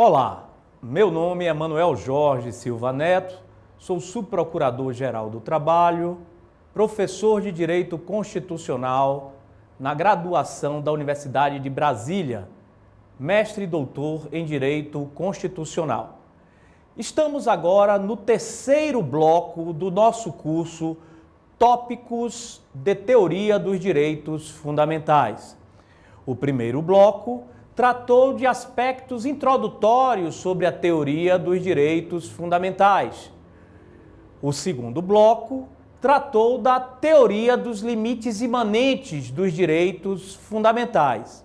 Olá, meu nome é Manuel Jorge Silva Neto, sou subprocurador-geral do Trabalho, professor de Direito Constitucional na graduação da Universidade de Brasília, mestre e doutor em Direito Constitucional. Estamos agora no terceiro bloco do nosso curso Tópicos de Teoria dos Direitos Fundamentais. O primeiro bloco tratou de aspectos introdutórios sobre a teoria dos direitos fundamentais. O segundo bloco tratou da teoria dos limites imanentes dos direitos fundamentais.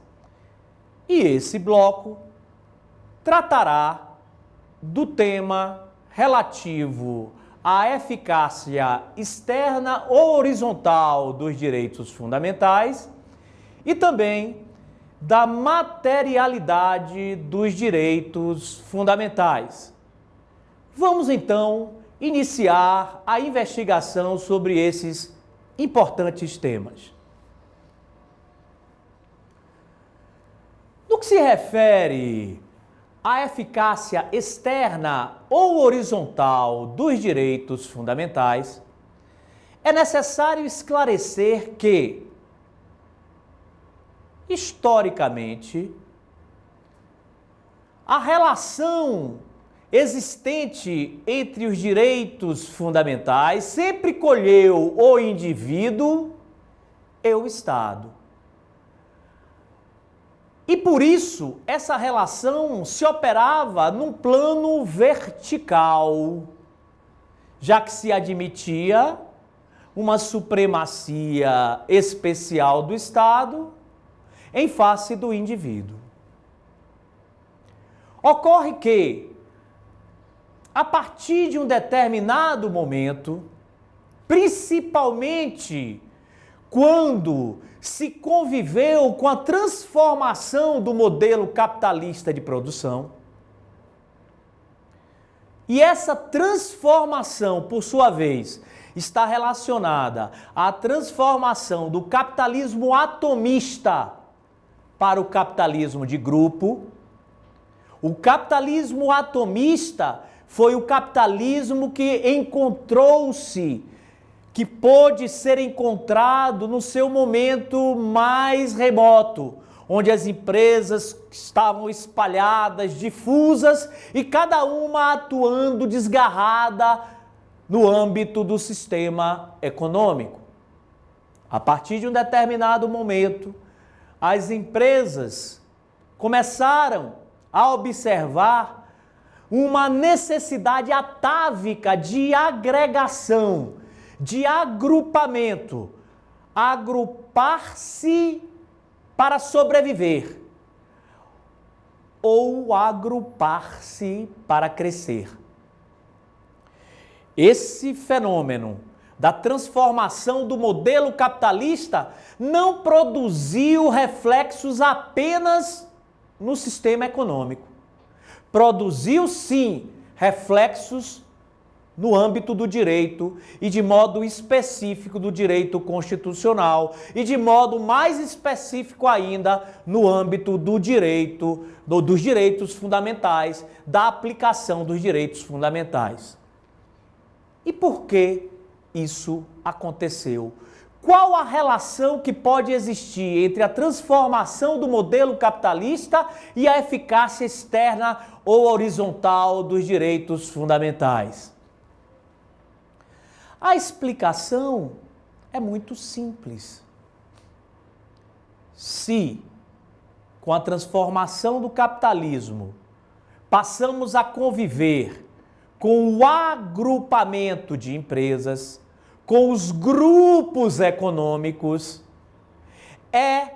E esse bloco tratará do tema relativo à eficácia externa ou horizontal dos direitos fundamentais e também da materialidade dos direitos fundamentais. Vamos então iniciar a investigação sobre esses importantes temas. No que se refere à eficácia externa ou horizontal dos direitos fundamentais, é necessário esclarecer que, historicamente, a relação existente entre os direitos fundamentais sempre colheu o indivíduo e o Estado. E por isso, essa relação se operava num plano vertical, já que se admitia uma supremacia especial do Estado em face do indivíduo. Ocorre que, a partir de um determinado momento, principalmente quando se conviveu com a transformação do modelo capitalista de produção, e essa transformação, por sua vez, está relacionada à transformação do capitalismo atomista para o capitalismo de grupo. O capitalismo atomista foi o capitalismo que encontrou-se, que pôde ser encontrado no seu momento mais remoto, onde as empresas estavam espalhadas, difusas e cada uma atuando desgarrada no âmbito do sistema econômico. A partir de um determinado momento, as empresas começaram a observar uma necessidade atávica de agregação, de agrupamento, agrupar-se para sobreviver ou agrupar-se para crescer. Esse fenômeno da transformação do modelo capitalista não produziu reflexos apenas no sistema econômico. Produziu, sim, reflexos no âmbito do direito e de modo específico do direito constitucional e de modo mais específico ainda no âmbito do direito, dos direitos fundamentais, da aplicação dos direitos fundamentais. E por que isso aconteceu? Qual a relação que pode existir entre a transformação do modelo capitalista e a eficácia externa ou horizontal dos direitos fundamentais? A explicação é muito simples. Se, com a transformação do capitalismo, passamos a conviver com o agrupamento de empresas, com os grupos econômicos, é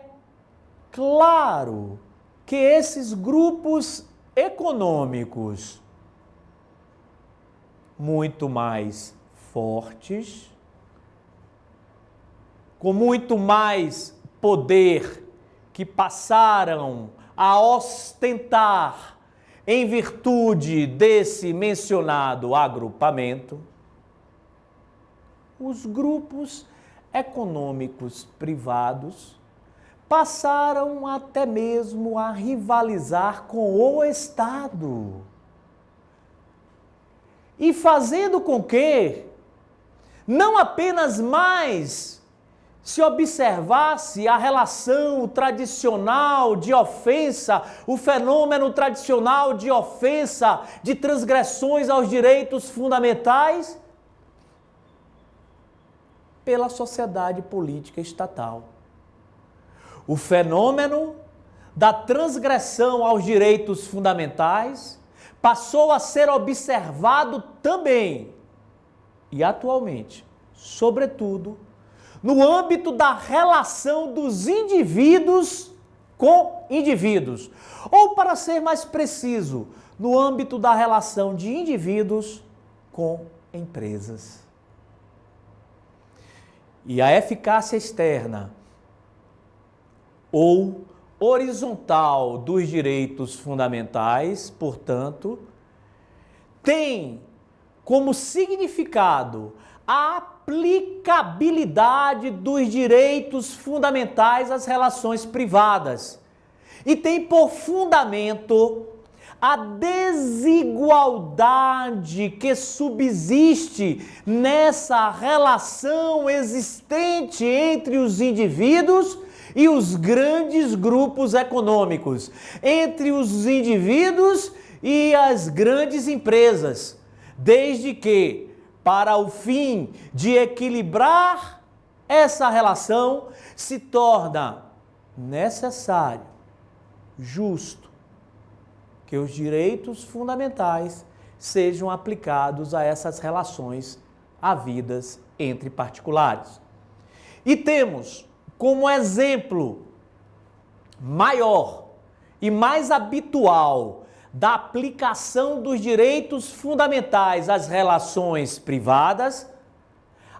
claro que esses grupos econômicos muito mais fortes, com muito mais poder, que passaram a ostentar em virtude desse mencionado agrupamento, os grupos econômicos privados passaram até mesmo a rivalizar com o Estado. E fazendo com que não apenas mais se observasse a relação tradicional de ofensa, o fenômeno tradicional de ofensa, de transgressões aos direitos fundamentais, pela sociedade política estatal. O fenômeno da transgressão aos direitos fundamentais passou a ser observado também, e atualmente, sobretudo, no âmbito da relação dos indivíduos com indivíduos. Ou, para ser mais preciso, no âmbito da relação de indivíduos com empresas. E a eficácia externa ou horizontal dos direitos fundamentais, portanto, tem como significado a aplicabilidade dos direitos fundamentais às relações privadas e tem por fundamento a desigualdade que subsiste nessa relação existente entre os indivíduos e os grandes grupos econômicos, entre os indivíduos e as grandes empresas, desde que, para o fim de equilibrar essa relação, se torna necessário, justo, que os direitos fundamentais sejam aplicados a essas relações havidas entre particulares. E temos como exemplo maior e mais habitual da aplicação dos direitos fundamentais às relações privadas,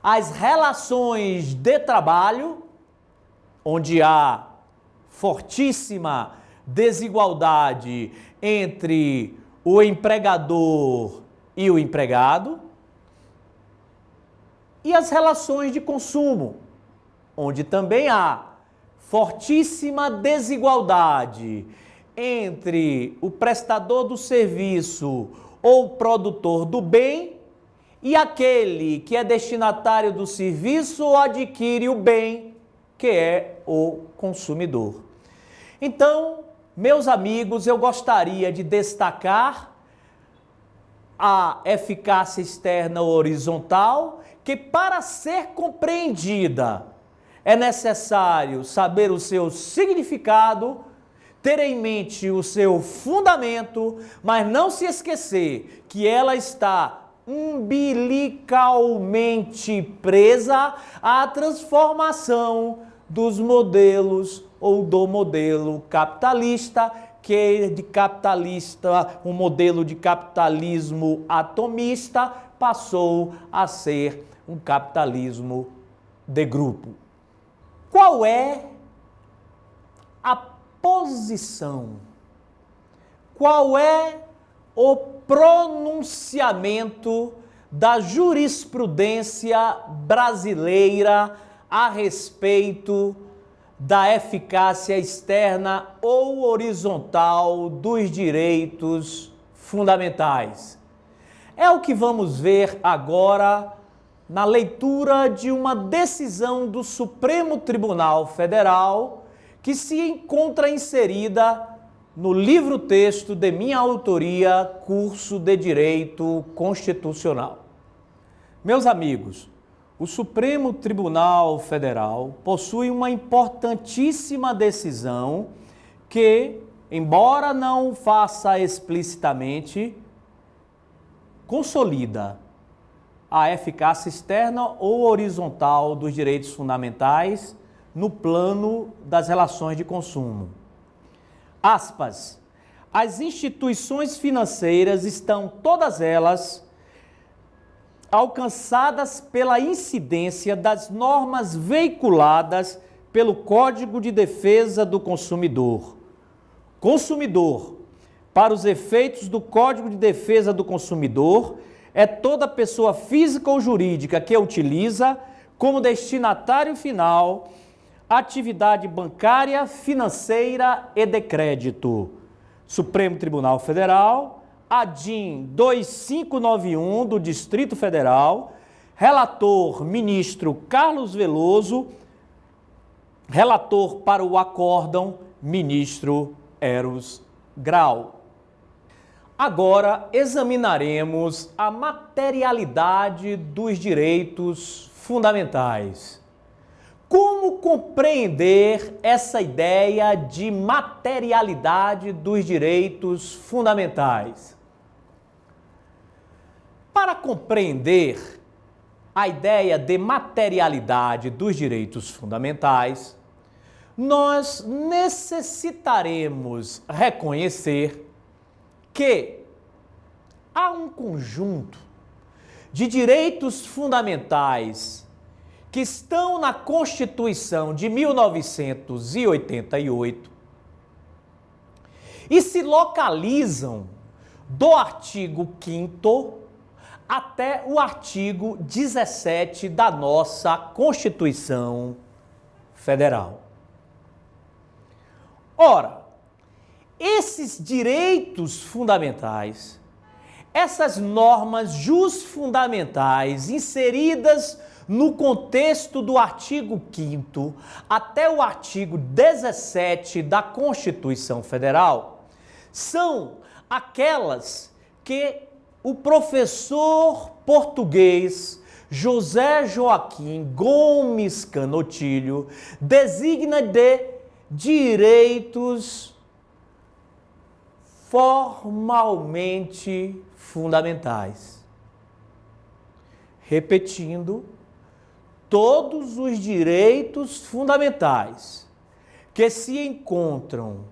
às relações de trabalho, onde há fortíssima desigualdade entre o empregador e o empregado, e as relações de consumo, onde também há fortíssima desigualdade entre o prestador do serviço ou produtor do bem e aquele que é destinatário do serviço ou adquire o bem, que é o consumidor. Então, meus amigos, eu gostaria de destacar a eficácia externa horizontal, que para ser compreendida é necessário saber o seu significado, ter em mente o seu fundamento, mas não se esquecer que ela está umbilicalmente presa à transformação dos modelos ou do modelo capitalista, que de capitalista, um modelo de capitalismo atomista, passou a ser um capitalismo de grupo. Qual é a posição? Qual é o pronunciamento da jurisprudência brasileira a respeito da eficácia externa ou horizontal dos direitos fundamentais? É o que vamos ver agora na leitura de uma decisão do Supremo Tribunal Federal que se encontra inserida no livro-texto de minha autoria, Curso de Direito Constitucional. Meus amigos, o Supremo Tribunal Federal possui uma importantíssima decisão que, embora não faça explicitamente, consolida a eficácia externa ou horizontal dos direitos fundamentais no plano das relações de consumo. Aspas. As instituições financeiras estão todas elas alcançadas pela incidência das normas veiculadas pelo Código de Defesa do Consumidor. Consumidor, para os efeitos do Código de Defesa do Consumidor, é toda pessoa física ou jurídica que utiliza como destinatário final atividade bancária, financeira e de crédito. Supremo Tribunal Federal, ADIM 2591 do Distrito Federal, relator ministro Carlos Veloso, relator para o acórdão, ministro Eros Grau. Agora examinaremos a materialidade dos direitos fundamentais. Como compreender essa ideia de materialidade dos direitos fundamentais? Para compreender a ideia de materialidade dos direitos fundamentais, nós necessitaremos reconhecer que há um conjunto de direitos fundamentais que estão na Constituição de 1988 e se localizam do artigo 5º até o artigo 17 da nossa Constituição Federal. Ora, esses direitos fundamentais, essas normas jusfundamentais inseridas no contexto do artigo 5º até o artigo 17 da Constituição Federal, são aquelas que o professor português José Joaquim Gomes Canotilho designa de direitos formalmente fundamentais. Repetindo, todos os direitos fundamentais que se encontram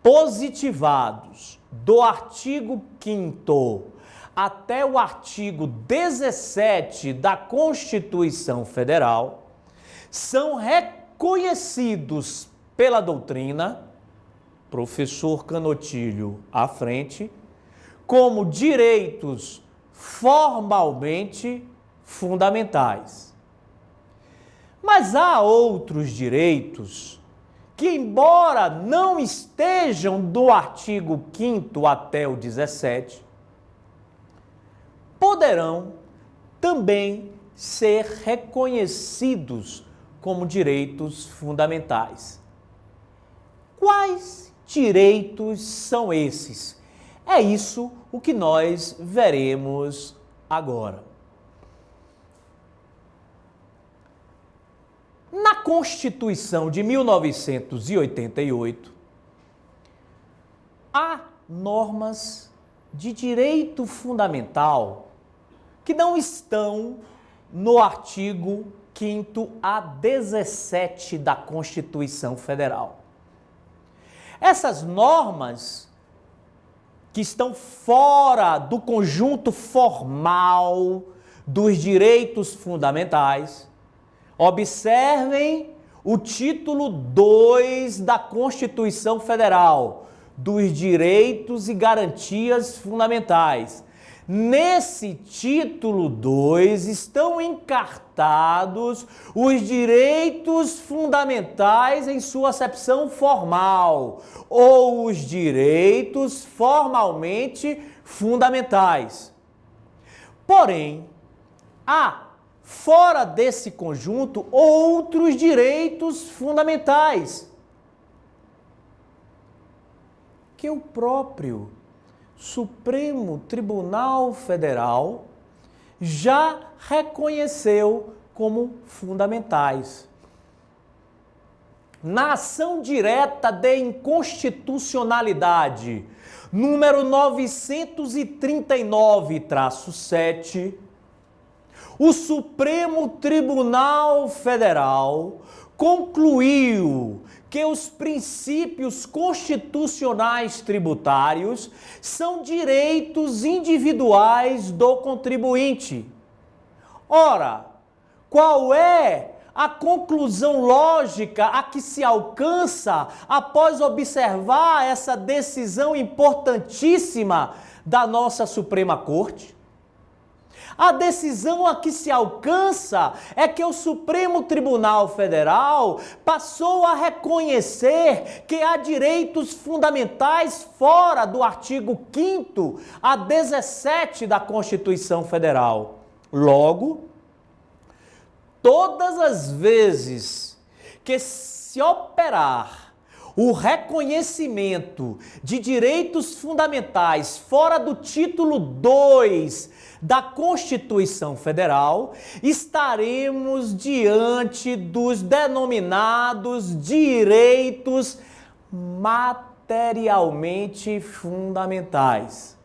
positivados do artigo 5º até o artigo 17 da Constituição Federal são reconhecidos pela doutrina, professor Canotilho à frente, como direitos formalmente fundamentais. Mas há outros direitos que, embora não estejam do artigo 5º até o 17, poderão também ser reconhecidos como direitos fundamentais. Quais direitos são esses? É isso o que nós veremos agora. Na Constituição de 1988, há normas de direito fundamental que não estão no artigo 5º a 17 da Constituição Federal. Essas normas que estão fora do conjunto formal dos direitos fundamentais, observem o título 2 da Constituição Federal, dos direitos e garantias fundamentais. Nesse título 2 estão encartados os direitos fundamentais em sua acepção formal, ou os direitos formalmente fundamentais. Porém, há, fora desse conjunto, outros direitos fundamentais que o próprio Supremo Tribunal Federal já reconheceu como fundamentais. Na ação direta de inconstitucionalidade, número 939-7, o Supremo Tribunal Federal concluiu que os princípios constitucionais tributários são direitos individuais do contribuinte. Ora, qual é a conclusão lógica a que se alcança após observar essa decisão importantíssima da nossa Suprema Corte? A decisão a que se alcança é que o Supremo Tribunal Federal passou a reconhecer que há direitos fundamentais fora do artigo 5º a 17 da Constituição Federal. Logo, todas as vezes que se operar o reconhecimento de direitos fundamentais fora do título 2 da Constituição Federal, estaremos diante dos denominados direitos materialmente fundamentais.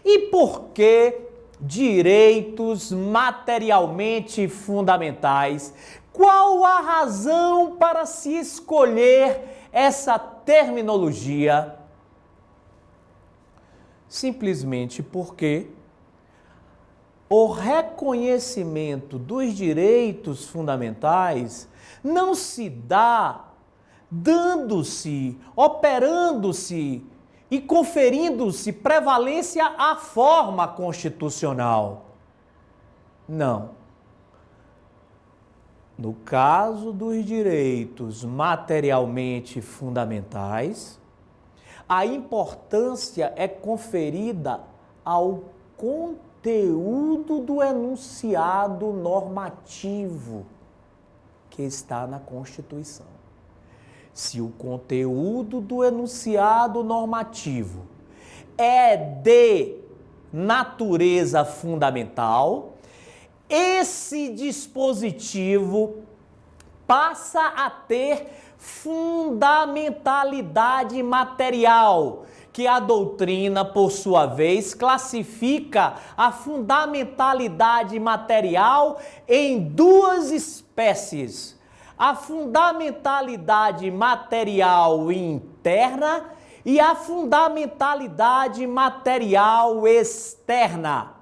E por que direitos materialmente fundamentais? Qual a razão para se escolher essa terminologia? Simplesmente porque o reconhecimento dos direitos fundamentais não se dá dando-se, operando-se e conferindo-se prevalência à forma constitucional. Não. No caso dos direitos materialmente fundamentais, a importância é conferida ao conteúdo do enunciado normativo que está na Constituição. Se o conteúdo do enunciado normativo é de natureza fundamental, esse dispositivo passa a ter fundamentalidade material, que a doutrina, por sua vez, classifica a fundamentalidade material em duas espécies: a fundamentalidade material interna e a fundamentalidade material externa.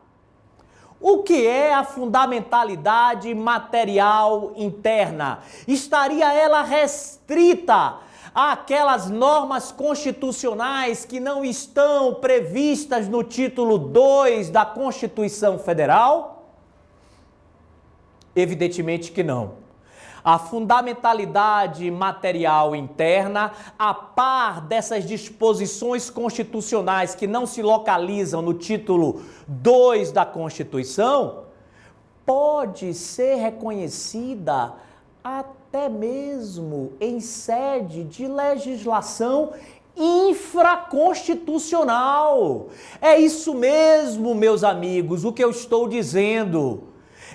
O que é a fundamentalidade material interna? Estaria ela restrita àquelas normas constitucionais que não estão previstas no título 2 da Constituição Federal? Evidentemente que não. A fundamentalidade material interna, a par dessas disposições constitucionais que não se localizam no título 2 da Constituição, pode ser reconhecida até mesmo em sede de legislação infraconstitucional. É isso mesmo, meus amigos, o que eu estou dizendo.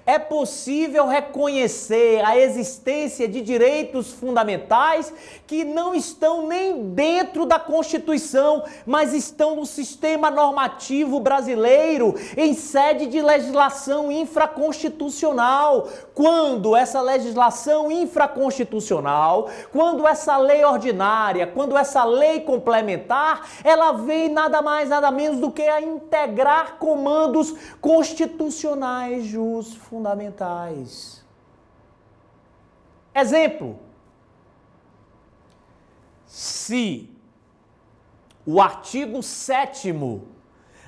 É possível reconhecer a existência de direitos fundamentais que não estão nem dentro da Constituição, mas estão no sistema normativo brasileiro, em sede de legislação infraconstitucional. Quando essa legislação infraconstitucional, quando essa lei ordinária, quando essa lei complementar, ela vem nada mais, nada menos do que a integrar comandos constitucionais fundamentais. Exemplo: se o artigo 7º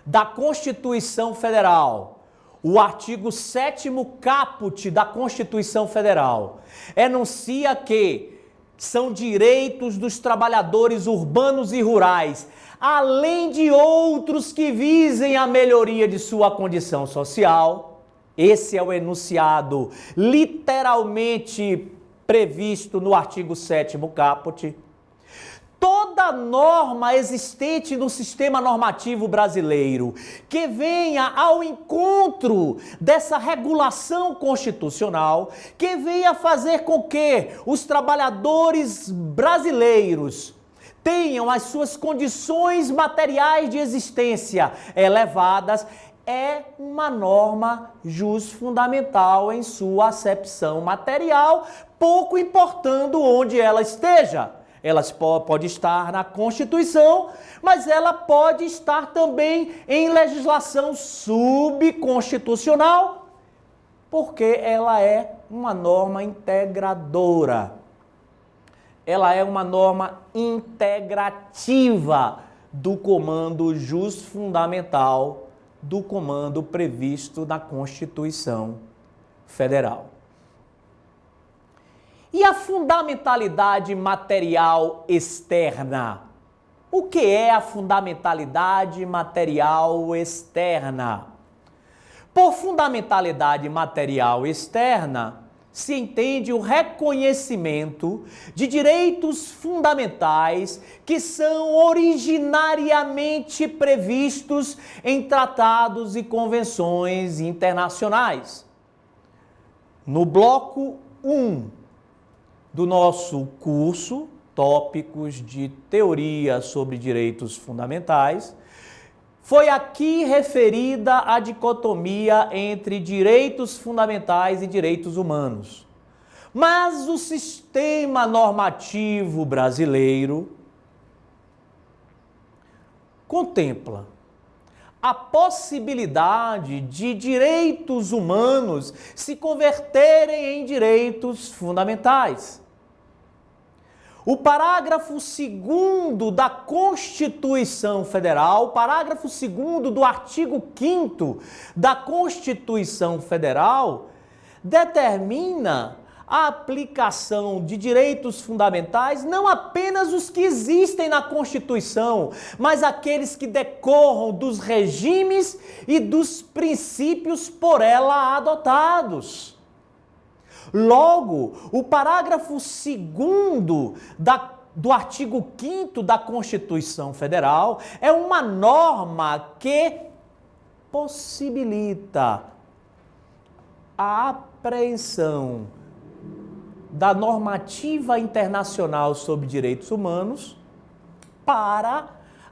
da Constituição Federal, o artigo 7º caput da Constituição Federal, enuncia que são direitos dos trabalhadores urbanos e rurais, além de outros que visem a melhoria de sua condição social. Esse é o enunciado literalmente previsto no artigo 7º caput. Toda norma existente no sistema normativo brasileiro que venha ao encontro dessa regulação constitucional, que venha fazer com que os trabalhadores brasileiros tenham as suas condições materiais de existência elevadas, é uma norma jusfundamental em sua acepção material, pouco importando onde ela esteja. Ela pode estar na Constituição, mas ela pode estar também em legislação subconstitucional, porque ela é uma norma integradora. Ela é uma norma integrativa do comando jusfundamental do comando previsto na Constituição Federal. E a fundamentalidade material externa? O que é a fundamentalidade material externa? Por fundamentalidade material externa, se entende o reconhecimento de direitos fundamentais que são originariamente previstos em tratados e convenções internacionais. No bloco 1 do nosso curso, Tópicos de Teoria sobre Direitos Fundamentais, foi aqui referida a dicotomia entre direitos fundamentais e direitos humanos. Mas o sistema normativo brasileiro contempla a possibilidade de direitos humanos se converterem em direitos fundamentais. O parágrafo 2º da Constituição Federal, o parágrafo 2º do artigo 5º da Constituição Federal, determina a aplicação de direitos fundamentais, não apenas os que existem na Constituição, mas aqueles que decorram dos regimes e dos princípios por ela adotados. Logo, o parágrafo 2º do artigo 5º da Constituição Federal é uma norma que possibilita a apreensão da normativa internacional sobre direitos humanos para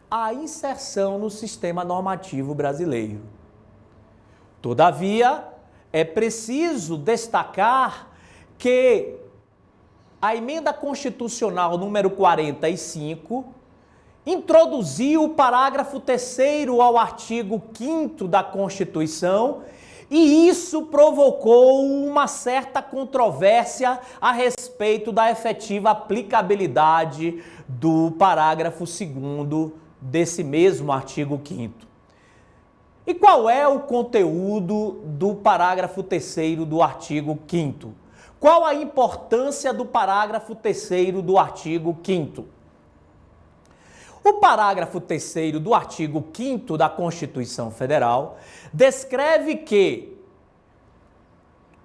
a inserção no sistema normativo brasileiro. Todavia, é preciso destacar que a emenda constitucional número 45 introduziu o parágrafo 3º ao artigo 5º da Constituição e isso provocou uma certa controvérsia a respeito da efetiva aplicabilidade do parágrafo 2º desse mesmo artigo 5º. E qual é o conteúdo do parágrafo 3º do artigo 5º? Qual a importância do parágrafo 3º do artigo 5º? O parágrafo 3º do artigo 5º da Constituição Federal descreve que,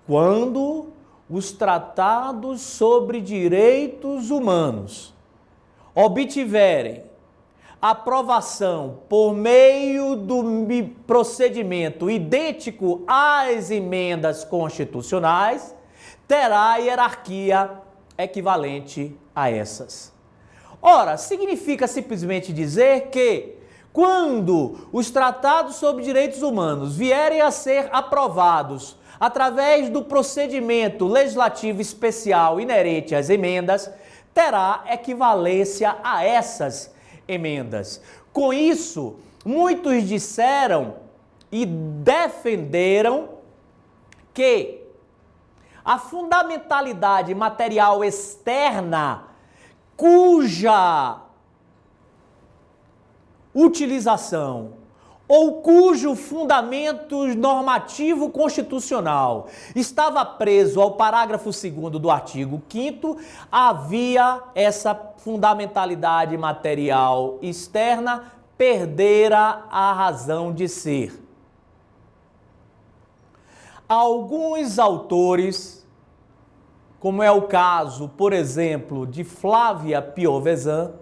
quando os tratados sobre direitos humanos obtiverem aprovação por meio do procedimento idêntico às emendas constitucionais, terá hierarquia equivalente a essas. Ora, significa simplesmente dizer que, quando os tratados sobre direitos humanos vierem a ser aprovados através do procedimento legislativo especial inerente às emendas, terá equivalência a essas emendas. Com isso, muitos disseram e defenderam que a fundamentalidade material externa, cuja utilização ou cujo fundamento normativo constitucional estava preso ao parágrafo 2º do artigo 5º, havia essa fundamentalidade material externa perdera a razão de ser. Alguns autores, como é o caso, por exemplo, de Flávia Piovesan,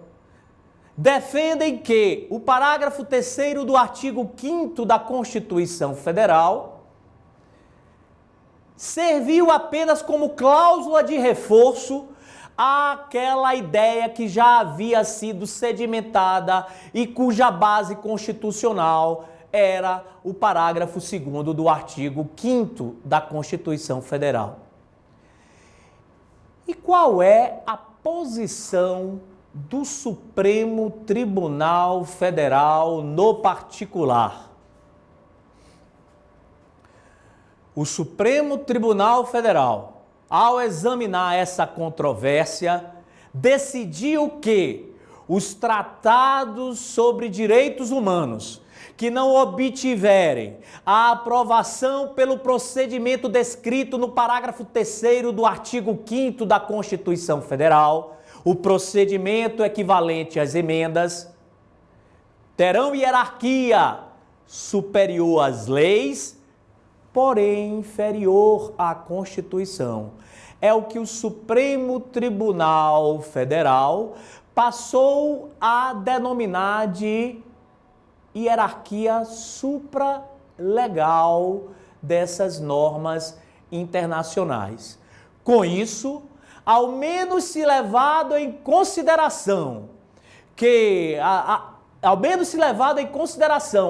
defendem que o parágrafo 3º do artigo 5º da Constituição Federal serviu apenas como cláusula de reforço àquela ideia que já havia sido sedimentada e cuja base constitucional era o parágrafo 2º do artigo 5º da Constituição Federal. E qual é a posição do Supremo Tribunal Federal no particular? O Supremo Tribunal Federal, ao examinar essa controvérsia, decidiu que os tratados sobre direitos humanos que não obtiverem a aprovação pelo procedimento descrito no parágrafo 3º do artigo 5º da Constituição Federal, o procedimento equivalente às emendas, terão hierarquia superior às leis, porém inferior à Constituição. É o que o Supremo Tribunal Federal passou a denominar de hierarquia supralegal dessas normas internacionais. Com isso, ao menos se levado em consideração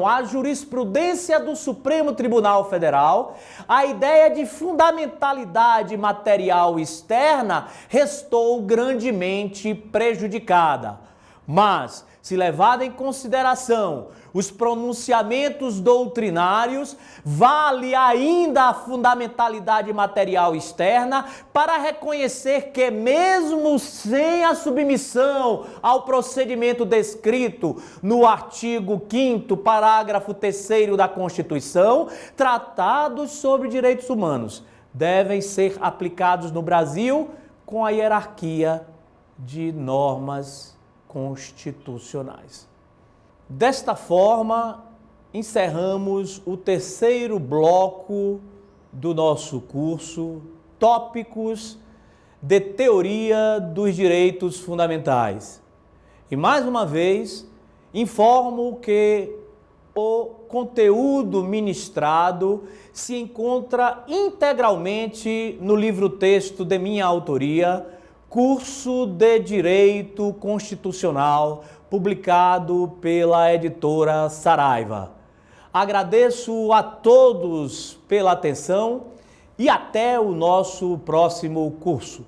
a jurisprudência do Supremo Tribunal Federal, a ideia de fundamentalidade material externa restou grandemente prejudicada. Mas, se levado em consideração os pronunciamentos doutrinários, vale ainda a fundamentalidade material externa para reconhecer que, mesmo sem a submissão ao procedimento descrito no artigo 5º, parágrafo 3º da Constituição, tratados sobre direitos humanos devem ser aplicados no Brasil com a hierarquia de normas constitucionais. Desta forma, encerramos o 3º bloco do nosso curso, Tópicos de Teoria dos Direitos Fundamentais. E mais uma vez, informo que o conteúdo ministrado se encontra integralmente no livro-texto de minha autoria, Curso de Direito Constitucional, publicado pela editora Saraiva. Agradeço a todos pela atenção e até o nosso próximo curso.